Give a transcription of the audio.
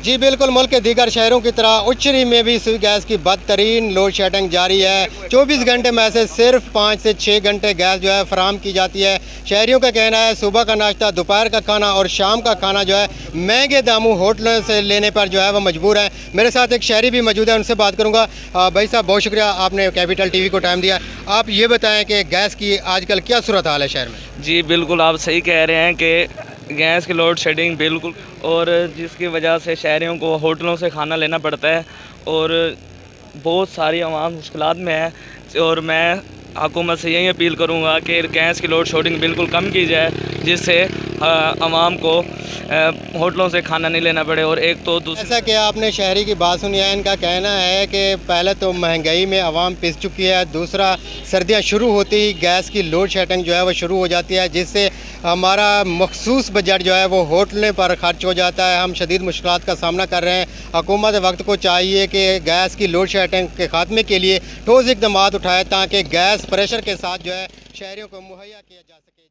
जी बिल्कुल, मुल्क के दीगर शहरों की तरह उच्चरी में भी सुई गैस की बदतरीन लोड शेडिंग जारी है। 24 घंटे में से सिर्फ 5 से 6 घंटे गैस जो है फराहम की जाती है। शहरियों का कहना है सुबह का नाश्ता, दोपहर का खाना और शाम का खाना जो है महंगे दामों होटलों से लेने पर जो है वो मजबूर हैं। मेरे साथ एक शहरी भी मौजूद है, उनसे बात करूँगा। भाई साहब, बहुत शुक्रिया, आपने कैपिटल टीवी को टाइम दिया। आप ये बताएं कि गैस की आजकल क्या सूरत हाल है शहर में? जी बिल्कुल, आप सही कह रहे हैं कि गैस की लोड शेडिंग बिल्कुल, और जिसकी वजह से शहरियों को होटलों से खाना लेना पड़ता है और बहुत सारी आवाम मुश्किलात में है। और मैं हुकूमत से यही अपील करूंगा कि गैस की लोड शेडिंग बिल्कुल कम की जाए, जिससे आवाम को होटलों से खाना नहीं लेना पड़े। और एक तो ऐसा कि आपने शहरी की बात सुनी है, इनका कहना है कि पहले तो महंगाई में आवाम पिस चुकी है, दूसरा सर्दियां शुरू होती ही गैस की लोड शेडिंग जो है वो शुरू हो जाती है, जिससे हमारा मखसूस बजट जो है वो होटलों पर खर्च हो जाता है। हम शदीद मुश्किलात का सामना कर रहे हैं। हुकूमत वक्त को चाहिए कि गैस की लोड शेडिंग के खात्मे के लिए ठोस इकदाम उठाए ताकि गैस प्रेशर के साथ जो है शहरियों को मुहैया किया जा सके।